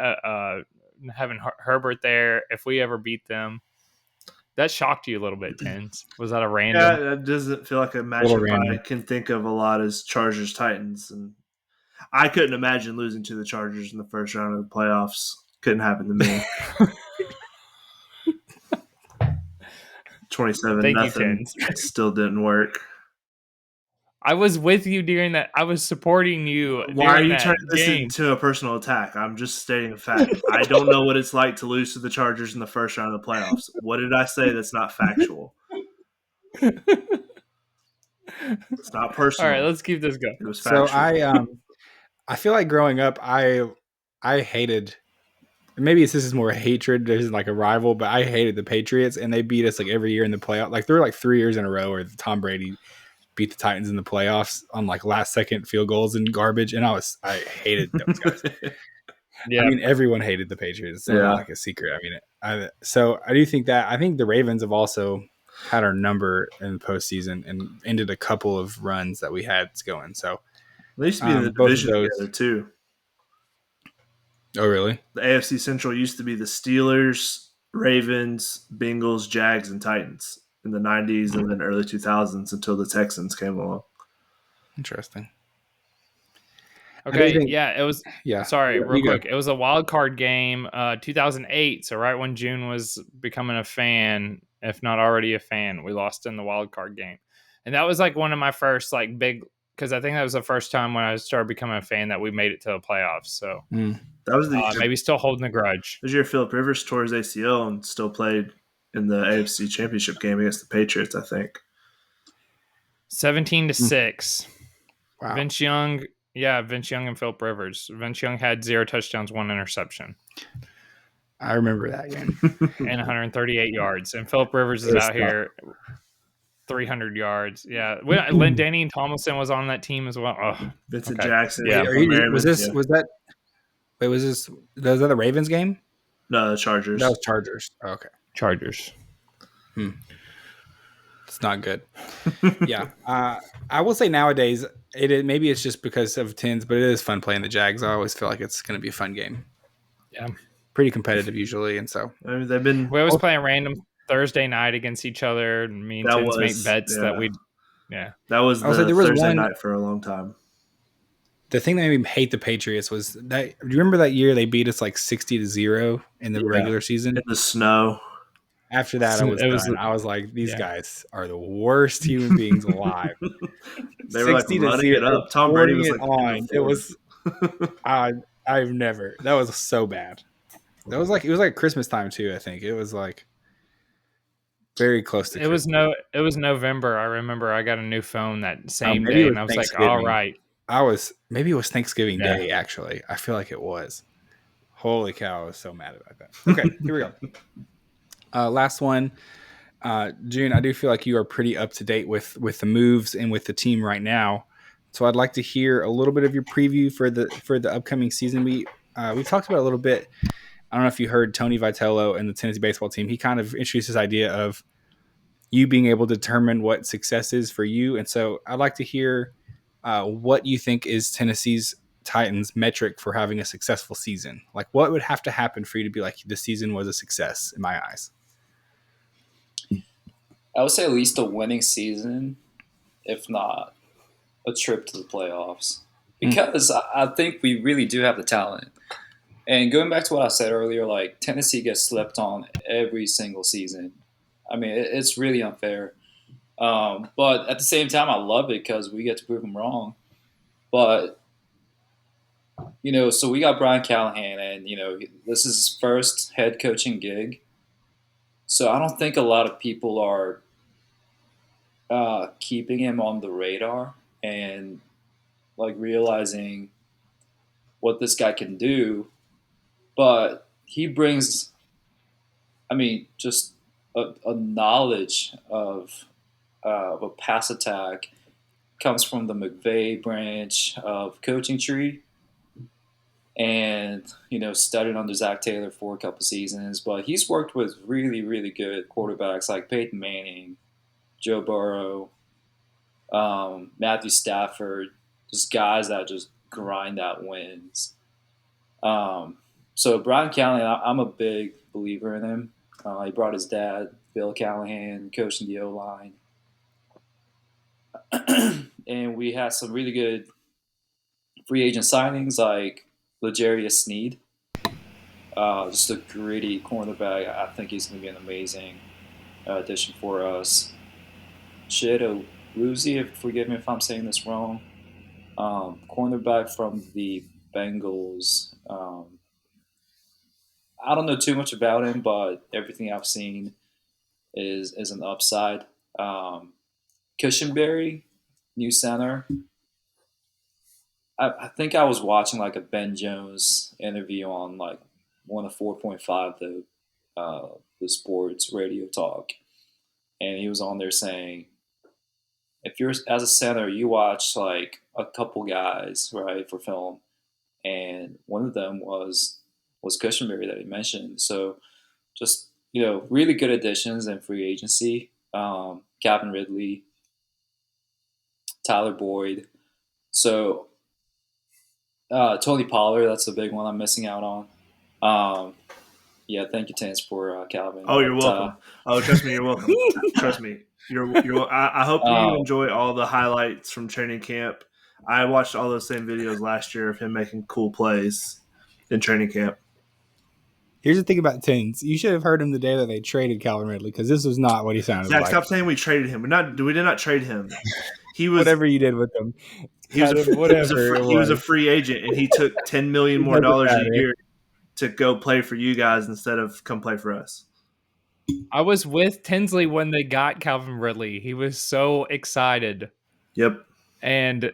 having Herbert there. If we ever beat them. That shocked you a little bit, Tins. Was that a random? Yeah, that doesn't feel like a matchup I can think of a lot as Chargers Titans, and I couldn't imagine losing to the Chargers in the first round of the playoffs. Couldn't happen to me. 27-0 still didn't work. I was with you during that. I was supporting you. Why are you turning this into a personal attack? I'm just stating a fact. I don't know what it's like to lose to the Chargers in the first round of the playoffs. What did I say that's not factual? It's not personal. All right, let's keep this going. It was factual. So I feel like growing up, I hated. Maybe this is more hatred. There's a rival, but I hated the Patriots, and they beat us every year in the playoff. There were 3 years in a row where Tom Brady beat the Titans in the playoffs on last second field goals and garbage, and I hated those guys. Yeah, I mean everyone hated the Patriots. It's not a secret. I mean, so I do think that I think the Ravens have also had our number in the postseason and ended a couple of runs that we had going. So they used to be in the division together too. Oh, really? The AFC Central used to be the Steelers, Ravens, Bengals, Jags, and Titans in the 90s and then early 2000s until the Texans came along. Interesting. Okay, it was. Yeah. Sorry, real quick. It was a wild card game, 2008. So right when June was becoming a fan, if not already a fan, we lost in the wild card game, and that was one of my first big. Because I think that was the first time when I started becoming a fan that we made it to the playoffs. So that was the maybe still holding the grudge. This year, Philip Rivers tore his ACL and still played in the AFC Championship game against the Patriots, I think. 17-6. Wow. Vince Young and Philip Rivers. Vince Young had 0 touchdowns, 1 interception. I remember that game. And 138 yards. And Philip Rivers is out here 300 yards. Yeah. Danny Tomlinson was on that team as well. Oh, Vincent Jackson. Yeah. Was that the Ravens game? No, the Chargers. That was Chargers. Oh, okay. Chargers. It's not good. Yeah. I will say nowadays, maybe it's just because of Tins, but it is fun playing the Jags. I always feel like it's going to be a fun game. Yeah. Pretty competitive usually, and so we always play a random Thursday night against each other. Me and Tins make bets that we. Yeah. That was Thursday night for a long time. The thing that made me hate the Patriots was that. Do you remember that year they beat us 60-0 in the regular season in the snow? After that, I was done. I was like, these guys are the worst human beings alive. They were like running it up. Tom Brady was like on. It was. I've never. That was so bad. It was like Christmas time too. I think it was like very close to. It was November. I remember I got a new phone that same maybe day, and I was like, all right. Maybe it was Thanksgiving Day. Actually, I feel like it was. Holy cow! I was so mad about that. Okay, here we go. Last one. June, I do feel like you are pretty up to date with the moves and with the team right now. So I'd like to hear a little bit of your preview for the upcoming season. We talked about it a little bit. I don't know if you heard Tony Vitello and the Tennessee baseball team. He kind of introduced this idea of you being able to determine what success is for you. And so I'd like to hear what you think is Tennessee's Titans metric for having a successful season. Like, what would have to happen for you to be like, this season was a success in my eyes? I would say at least a winning season, if not a trip to the playoffs. Because I think we really do have the talent. And going back to what I said earlier, like Tennessee gets slept on every single season. I mean, it's really unfair. But at the same time, I love it because we get to prove them wrong. But, so we got Brian Callahan, and, this is his first head coaching gig. So I don't think a lot of people are keeping him on the radar and, like, realizing what this guy can do. But he brings, just a knowledge of a pass attack. Comes from the McVay branch of coaching tree. And, studied under Zach Taylor for a couple seasons. But he's worked with really, really good quarterbacks like Peyton Manning, Joe Burrow, Matthew Stafford, just guys that just grind out wins. So Brian Callahan, I'm a big believer in him. He brought his dad, Bill Callahan, coaching the O-line. And we had some really good free agent signings like L'Jarius Sneed. Just a gritty cornerback. I think he's going to be an amazing addition for us. Chido Ruzi, forgive me if I'm saying this wrong. Cornerback from the Bengals. I don't know too much about him, but everything I've seen is an upside. Cushenberry, new center. I think I was watching like a Ben Jones interview on like one of 4.5, the sports radio talk, and he was on there saying, if you're as a center, you watch like a couple guys, right, for film, and one of them was Cushenberry that he mentioned. So just, really good additions in free agency. Calvin Ridley, Tyler Boyd. So Tony Pollard, that's the big one I'm missing out on. Yeah, thank you, Tans, for Calvin. Oh, you're welcome. Trust me, you're welcome. Trust me. I hope you enjoy all the highlights from training camp. I watched all those same videos last year of him making cool plays in training camp. Here's the thing about Tins. You should have heard him the day that they traded Calvin Ridley, because this was not what he sounded like. Stop saying we traded him. We did not trade him. He was whatever you did with him. He was a free agent, and he took $10 million more a year to go play for you guys instead of come play for us. I was with Tinsley when they got Calvin Ridley. He was so excited. Yep. And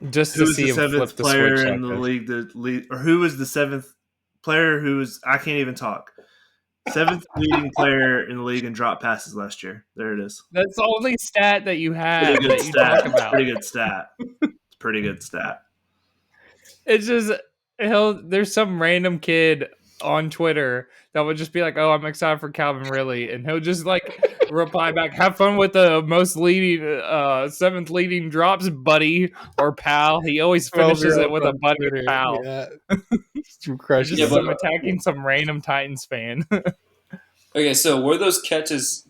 just to see him flip the player switch in like the league, or who was the seventh player I can't even talk. Seventh leading player in the league in drop passes last year. There it is. That's the only stat that you have that you talk about. Pretty good stat. It's a pretty good stat. It's just there's some random kid on Twitter that would just be like, "Oh, I'm excited for Calvin Ridley," and he'll just like reply back, "Have fun with the most leading, seventh leading drops, buddy or pal." He always finishes it with a buddy or pal. Yeah. I'm attacking some random Titans fan. Okay, so were those catches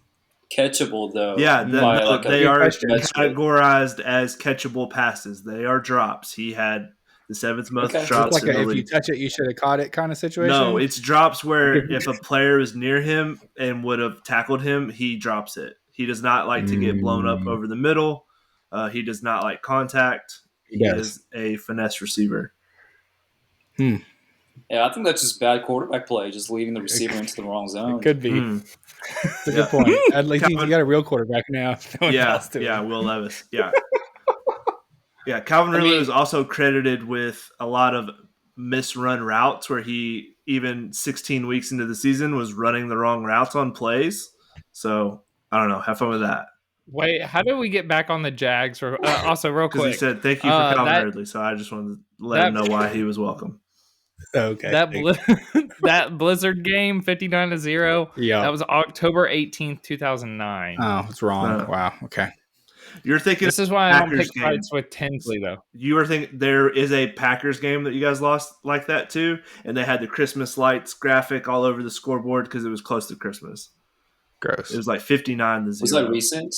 catchable though? Yeah, they are categorized as catchable passes. They are drops. He had The 7th most drops it's like in the if league. you touch it, you should have caught it kind of situation. No, it's drops where if a player is near him and would have tackled him, he drops it. He does not like to get blown up over the middle. He does not like contact. He is a finesse receiver. Yeah, I think that's just bad quarterback play, just leading the receiver into the wrong zone. It could be. It's a good point. At least you got a real quarterback now. Will Levis. Yeah. Yeah, Calvin Ridley was also credited with a lot of misrun routes where he, even 16 weeks into the season, was running the wrong routes on plays. So, I don't know. Have fun with that. Wait, how did we get back on the Jags? Also, real quick. Because he said, thank you for Calvin Ridley. So, I just wanted to let him know why he was welcome. Okay. That Blizzard game, 59-0. Yeah. That was October 18th, 2009. Oh, it's wrong. Wow. Okay. You're thinking this is why I don't pick fights with Tinsley, though. You were thinking there is a Packers game that you guys lost like that too, and they had the Christmas lights graphic all over the scoreboard because it was close to Christmas. Gross. It was like 59-0. Was that recent?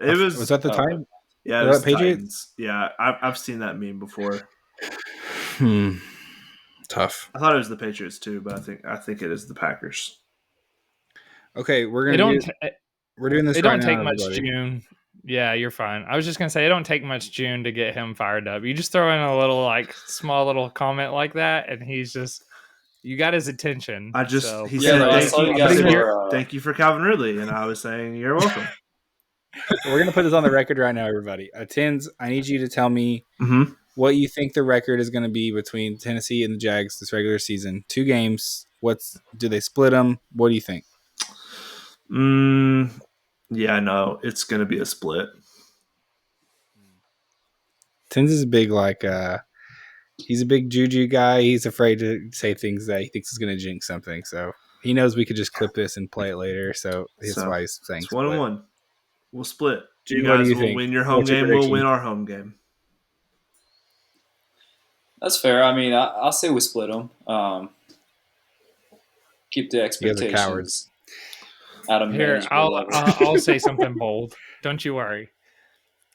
It was. Was that the Titans? Yeah, it was Patriots. Yeah, I've seen that meme before. Tough. I thought it was the Patriots too, but I think it is the Packers. Okay, we're doing this. It don't take much, June. Yeah, you're fine. I was just gonna say it don't take much, June, to get him fired up. You just throw in a little small little comment like that, and he's just you got his attention. He said thank you for Calvin Ridley, and I was saying you're welcome. We're gonna put this on the record right now, everybody. Tins, I need you to tell me what you think the record is going to be between Tennessee and the Jags this regular season. 2 games. Do they split them? What do you think? Yeah, no, it's going to be a split. Tins is big, he's a big juju guy. He's afraid to say things that he thinks is going to jinx something. So he knows we could just clip this and play it later. So that's why he's saying it's 1-1. We'll split. You guys will think? Win your home game. We'll win our home game. That's fair. I mean, I'll say we split them. Keep the expectations. Cowards. Here, I'll say something bold. Don't you worry.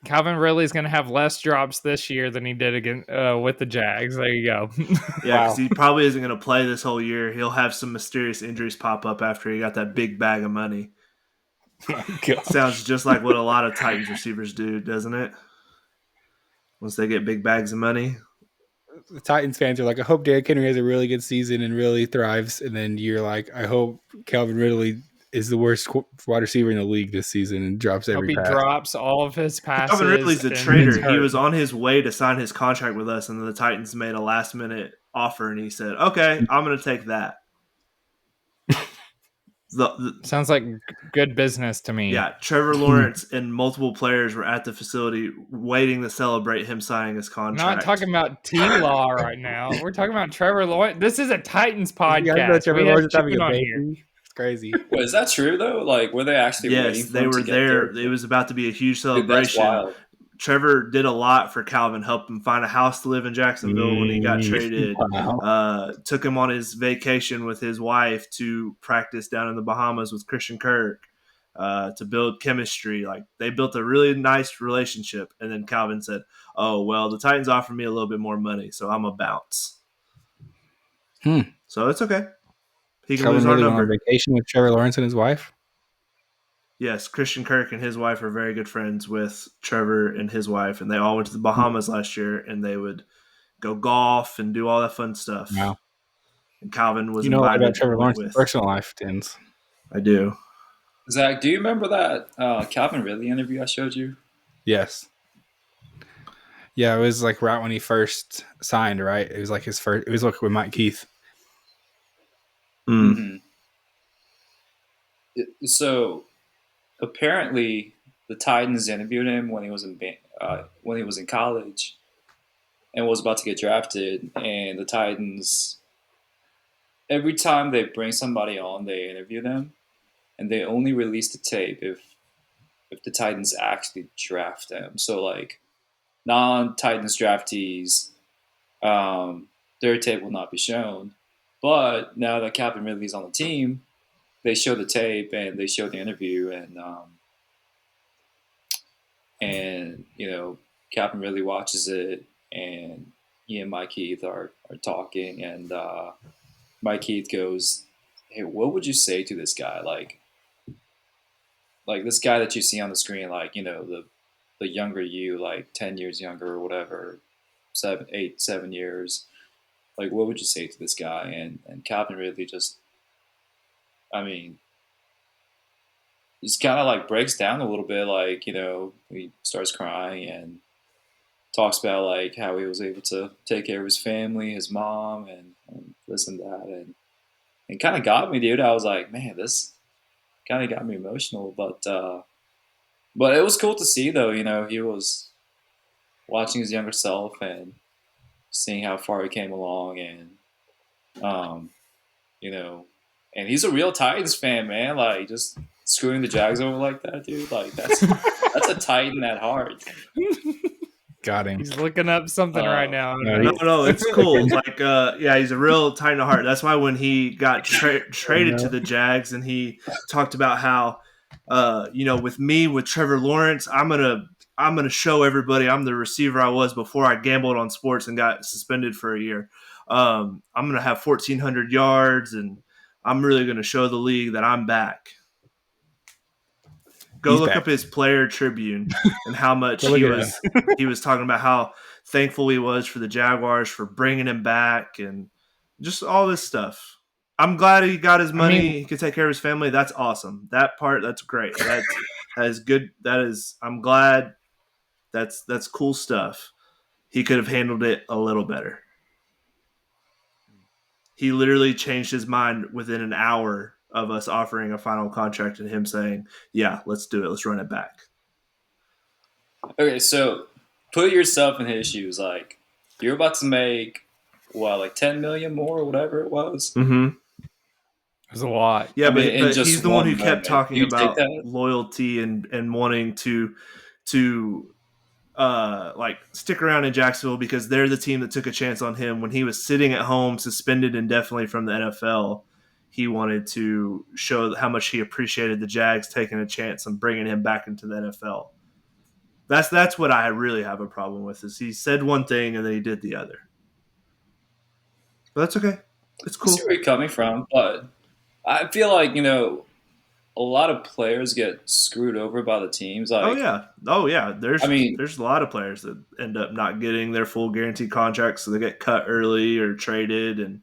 Calvin Ridley is going to have less drops this year than he did with the Jags. There you go. Yeah, because he probably isn't going to play this whole year. He'll have some mysterious injuries pop up after he got that big bag of money. Sounds just like what a lot of Titans receivers do, doesn't it? Once they get big bags of money. The Titans fans are like, I hope Derrick Henry has a really good season and really thrives. And then you're like, I hope Calvin Ridley is the worst wide receiver in the league this season and drops every pass. He drops all of his passes. Calvin Ridley's a traitor. He was on his way to sign his contract with us, and then the Titans made a last-minute offer, and he said, okay, I'm going to take that. Sounds like good business to me. Yeah, Trevor Lawrence and multiple players were at the facility waiting to celebrate him signing his contract. We're not talking about T-Law right now. We're talking about Trevor Lawrence. This is a Titans podcast. Trevor Lawrence having a baby. It's crazy. Wait, is that true though? Were they actually? Yes, they were there. It was about to be a huge celebration. Dude, that's wild. Trevor did a lot for Calvin, helped him find a house to live in Jacksonville when he got traded. Wow. Took him on his vacation with his wife to practice down in the Bahamas with Christian Kirk to build chemistry. They built a really nice relationship. And then Calvin said, oh, well, the Titans offered me a little bit more money, so I'm a bounce. So it's okay. He can lose our number. On vacation with Trevor Lawrence and his wife? Yes, Christian Kirk and his wife are very good friends with Trevor and his wife, and they all went to the Bahamas last year, and they would go golf and do all that fun stuff. Wow. And Calvin was invited about Trevor Lawrence's personal life, Tins. I do. Zach, do you remember that Calvin Ridley interview I showed you? Yes. Yeah, it was right when he first signed, right? It was his first. It was with Mike Keith. Mm-hmm. So apparently, the Titans interviewed him when he was in college, and was about to get drafted. And the Titans, every time they bring somebody on, they interview them, and they only release the tape if the Titans actually draft them. So non-Titans draftees, their tape will not be shown. But now that Calvin Ridley's on the team, they show the tape and they show the interview, and Calvin Ridley watches it, and he and Mike Heath are talking, and Mike Heath goes, "Hey, what would you say to this guy? Like this guy that you see on the screen, like, you know, the younger you, like 10 years younger or whatever, 7 years. Like, what would you say to this guy?" And Calvin Ridley just, I mean, just kind of like breaks down a little bit. Like, you know, he starts crying and talks about like how he was able to take care of his family, his mom, and this and that, and it kind of got me, dude. I was like, man, this kind of got me emotional, but it was cool to see, though. You know, he was watching his younger self and seeing how far he came along, and you know, and he's a real Titans fan, man. Like, just screwing the Jags over like that, dude. Like, that's a Titan at heart. Got him. He's looking up something right now. No, it's cool. Like, yeah, he's a real Titan at heart. That's why when he got traded to the Jags, and he talked about how, you know, with Trevor Lawrence, I'm gonna show everybody I'm the receiver I was before I gambled on sports and got suspended for a year. I'm gonna have 1,400 yards, and I'm really gonna show the league that I'm back. Go look up his player tribune and how much he was talking about how thankful he was for the Jaguars for bringing him back and just all this stuff. I'm glad he got his money. He could take care of his family. That's awesome. That part, that's great. That is good. I'm glad. That's cool stuff. He could have handled it a little better. He literally changed his mind within an hour of us offering a final contract and him saying, yeah, let's do it. Let's run it back. Okay, so put yourself in his shoes. Like, you're about to make, what, like 10 million more or whatever it was? Mm-hmm. It was a lot. Yeah, but he's the one who kept talking about loyalty and wanting to like stick around in Jacksonville because they're the team that took a chance on him when he was sitting at home, suspended indefinitely from the NFL. He wanted to show how much he appreciated the Jags taking a chance and bringing him back into the NFL. That's what I really have a problem with. Is he said one thing and then he did the other. But that's okay. It's cool. I see where you're coming from, but I feel like, you know, a lot of players get screwed over by the teams. Like, oh yeah. There's a lot of players that end up not getting their full guaranteed contracts, so they get cut early or traded, and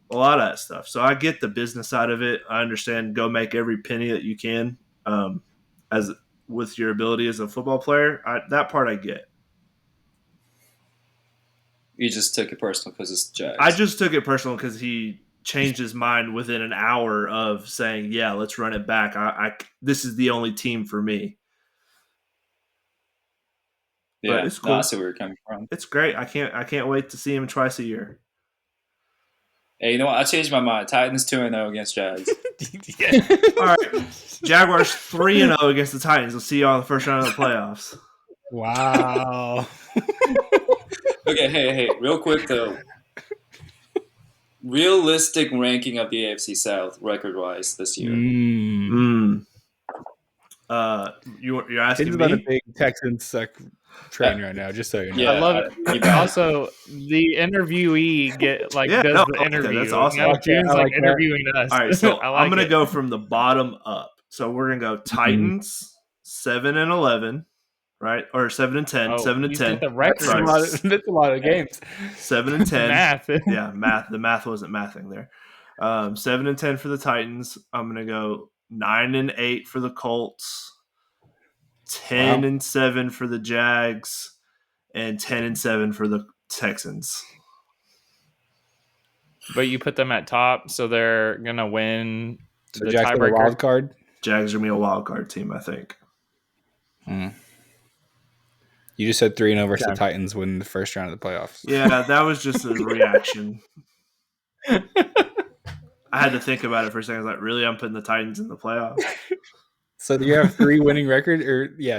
a lot of that stuff. So I get the business side of it. I understand. Go make every penny that you can, as with your ability as a football player. That part I get. You just took it personal because it's Jags. I just took it personal because he changed his mind within an hour of saying, yeah, let's run it back. This is the only team for me. Yeah, but it's cool. I see where you're coming from. It's great. I can't wait to see him twice a year. Hey, you know what? I changed my mind. Titans 2-0 against Jags. All right. Jaguars 3-0 against the Titans. We'll see you on the first round of the playoffs. Wow. Okay, hey, real quick though. Realistic ranking of the AFC South record-wise this year. You're asking me? About a big Texans train right now, just so you know. Yeah, I love it. Also, the interviewee does the interview. That's awesome. June's interviewing us. All right, so I'm going to go from the bottom up. So we're going to go Titans 7-11, right? Or 7-10, 7-10. The record. That's a lot of games. 7-10. Math. Yeah, math. The math wasn't mathing there. 7-10 for the Titans. I'm going to go 9-8 for the Colts. 10-7 for the Jags, and 10-7 for the Texans. But you put them at top, so they're gonna win the tiebreaker. Wild card. Jags are gonna be a wild card team, I think. You just said 3-0 versus the Titans win the first round of the playoffs. Yeah, that was just a reaction. I had to think about it for a second. I was like, really? I'm putting the Titans in the playoffs? So do you have 3 winning records in the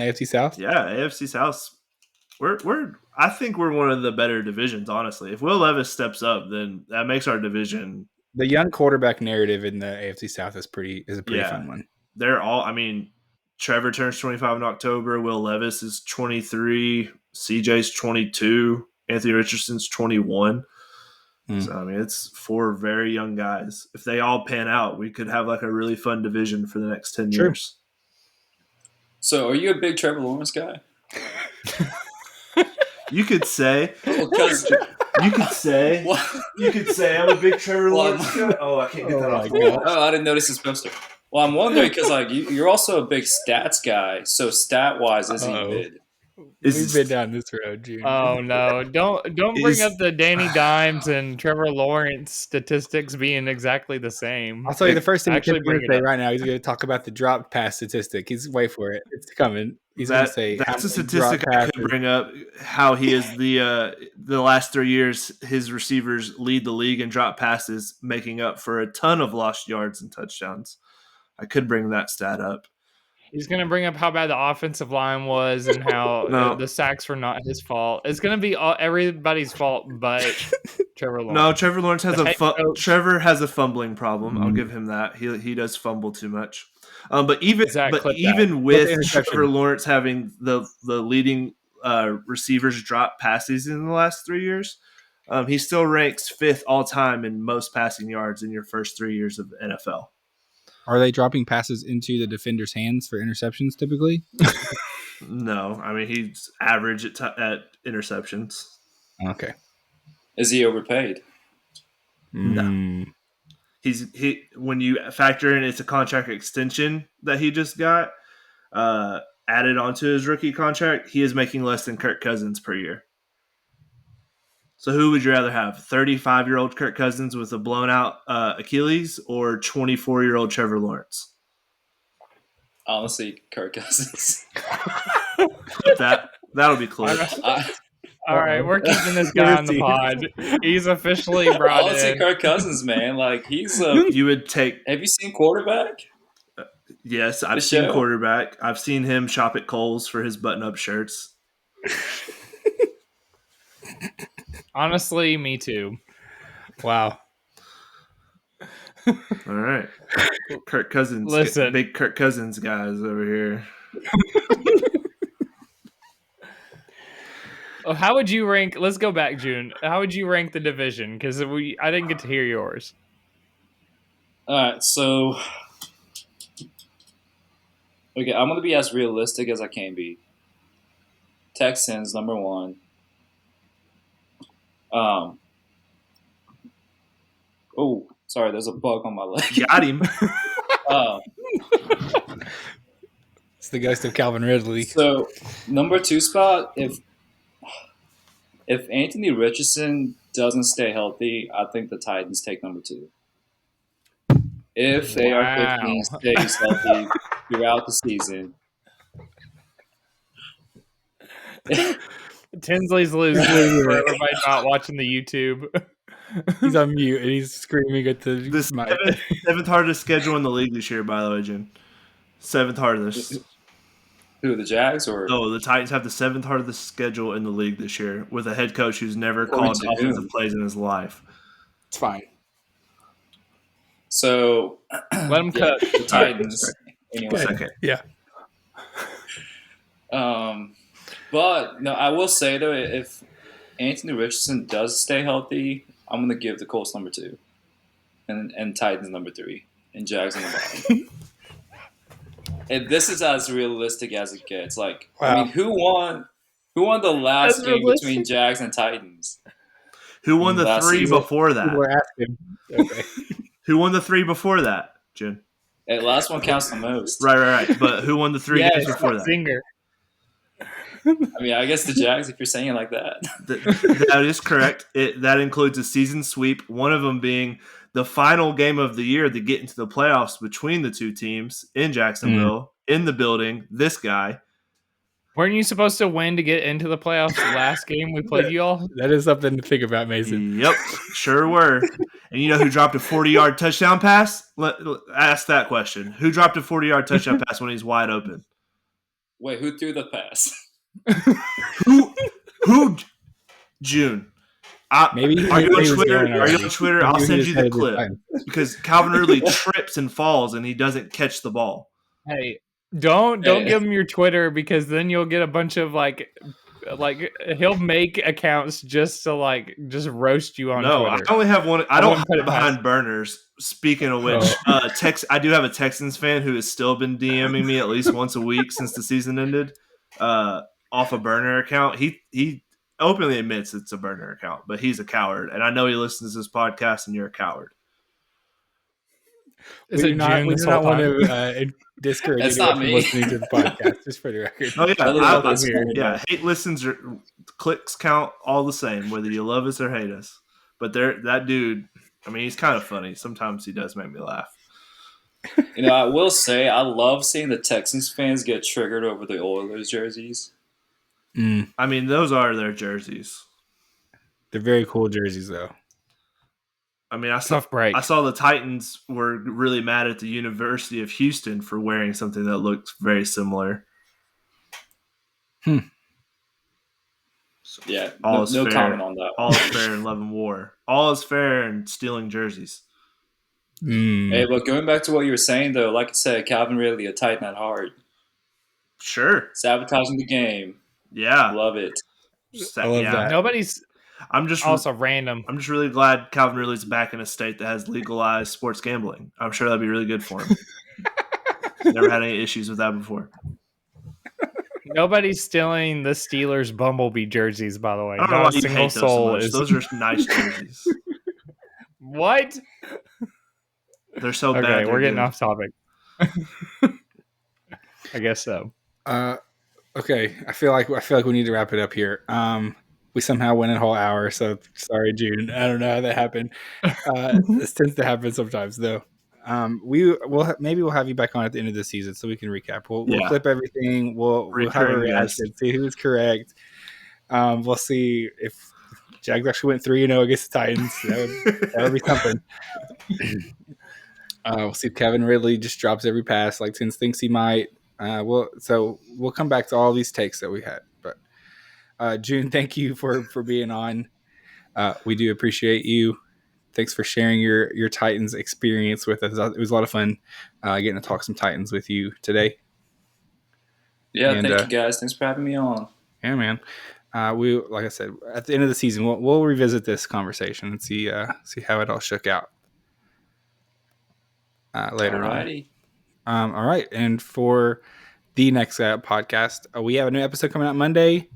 AFC South? Yeah, AFC South. I think we're one of the better divisions, honestly. If Will Levis steps up, then that makes our division. The young quarterback narrative in the AFC South is a pretty fun one. They're all. I mean, Trevor turns 25 in October. Will Levis is 23. CJ's 22. Anthony Richardson's 21. So, I mean, it's 4 very young guys. If they all pan out, we could have like a really fun division for the next 10 years. So, are you a big Trevor Lawrence guy? You could say. You could say I'm a big Trevor Lawrence guy. Oh, I can't get that off the wall. Oh, I didn't notice his poster. Well, I'm wondering because like you're also a big stats guy. So stat-wise, is he mid? We've been down this road, June. Oh no! Don't bring up the Danny Dimes and Trevor Lawrence statistics being exactly the same. I'll tell you the first thing he's going to say right now. He's going to talk about the dropped pass statistic. He's wait for it. It's coming. He's going to say that's a statistic I could bring up. How he is the last 3 years, his receivers lead the league in drop passes, making up for a ton of lost yards and touchdowns. I could bring that stat up. He's going to bring up how bad the offensive line was and how the sacks were not his fault. It's going to be everybody's fault but Trevor Lawrence. No, Trevor Lawrence has Trevor has a fumbling problem. I'll give him that. He does fumble too much. But even with Trevor Lawrence having the leading receivers drop passes in the last 3 years, he still ranks 5th all time in most passing yards in your first 3 years of the NFL. Are they dropping passes into the defender's hands for interceptions typically? No, I mean he's average at interceptions. Okay. Is he overpaid? No. He when you factor in it's a contract extension that he just got added onto his rookie contract, he is making less than Kirk Cousins per year. So who would you rather have, 35-year-old Kirk Cousins with a blown-out Achilles or 24-year-old Trevor Lawrence? Honestly, Kirk Cousins. That'll be close. All right, we're keeping this guy on the pod. He's officially brought in. Honestly, Kirk Cousins, man. Like, he's you would take... Have you seen Quarterback? Yes, I've seen Quarterback. I've seen him shop at Kohl's for his button-up shirts. Honestly, me too. Wow. All right. Kirk Cousins. Listen. Big Kirk Cousins guys over here. How would you rank? Let's go back, June. How would you rank the division? Because I didn't get to hear yours. All right, so okay, I'm gonna be as realistic as I can be. Texans number 1. Oh, sorry, there's a bug on my leg. Got him. It's the ghost of Calvin Ridley. So, number 2 spot, if Anthony Richardson doesn't stay healthy, I think the Titans take number 2. If AR-15 stays healthy throughout the season. Tinsley's losing for everybody not watching the YouTube. He's on mute and he's screaming at the mic. Seventh hardest schedule in the league this year, by the way, Jim. 7th hardest. Who, the Jags? Or no, the Titans have the 7th hardest schedule in the league this year with a head coach who's never called offensive plays in his life. It's fine. So let him cut the Titans. Anyway. Okay. Yeah. But no, I will say though, if Anthony Richardson does stay healthy, I'm gonna give the Colts number 2, and Titans number 3, and Jags on the bottom. And this is as realistic as it gets. Like, wow. I mean, who won the last game between Jags and Titans? Who won the 3 before that? We're asking. Okay. Who won the 3 before that, Jim? That last one counts the most. Right. But who won the 3 games before that? Singer. I mean, I guess the Jags, if you're saying it like that. That is correct. That includes a season sweep, one of them being the final game of the year to get into the playoffs between the 2 teams in Jacksonville, in the building, this guy. Weren't you supposed to win to get into the playoffs last game we played you all? That is something to think about, Mason. Yep, sure were. And you know who dropped a 40-yard touchdown pass? Ask that question. Who dropped a 40-yard touchdown pass when he's wide open? Wait, who threw the pass? Who? June. Maybe are you on Twitter? I'll send you the clip because Calvin Ridley trips and falls and he doesn't catch the ball. Hey, don't give him your Twitter because then you'll get a bunch of like Like he'll make accounts just to just roast you on Twitter. I only have one. I don't put it behind burners. Speaking of which, I do have a Texans fan who has still been DMing me at least once a week since the season ended, off a burner account. He openly admits it's a burner account, but he's a coward, and I know he listens to this podcast, and you're a coward. We do not want to discourage anyone from listening to the podcast, just for the record. Oh yeah, hate listens or clicks count all the same, whether you love us or hate us. But that dude, I mean, he's kind of funny. Sometimes he does make me laugh. I will say I love seeing the Texans fans get triggered over the Oilers jerseys. I mean, those are their jerseys. They're very cool jerseys, though. I mean, I saw the Titans were really mad at the University of Houston for wearing something that looked very similar. So, yeah, no comment on that. All is fair in love and war. All is fair in stealing jerseys. Hey, but going back to what you were saying, though, like I said, Calvin Ridley, a Titan at heart. Sure. Sabotaging the game. Yeah. Love it. I love that. I'm just also random. I'm just really glad Calvin Ridley's back in a state that has legalized sports gambling. I'm sure that'd be really good for him. Never had any issues with that before. Nobody's stealing the Steelers Bumblebee jerseys, by the way. I don't know why you hate those. Those are nice jerseys. What? They're so bad. Okay, we're getting off topic. I guess so. Okay, I feel like we need to wrap it up here. We somehow went a whole hour, so sorry, June. I don't know how that happened. This tends to happen sometimes, though. Maybe we'll have you back on at the end of the season so we can recap. We'll clip everything. We'll have a reaction, see who's correct. We'll see if Jags actually went 3-0 against the Titans. That would be something. We'll see if Calvin Ridley just drops every pass like Tins thinks he might. We'll come back to all these takes that we had. But June, thank you for being on. We do appreciate you. Thanks for sharing your Titans experience with us. It was a lot of fun getting to talk some Titans with you today. Yeah, thank you guys. Thanks for having me on. Yeah, man. Like I said, at the end of the season, we'll revisit this conversation and see how it all shook out later on. All right, and for the next podcast, we have a new episode coming out Monday.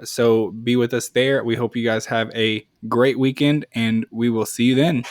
So be with us there. We hope you guys have a great weekend, and we will see you then.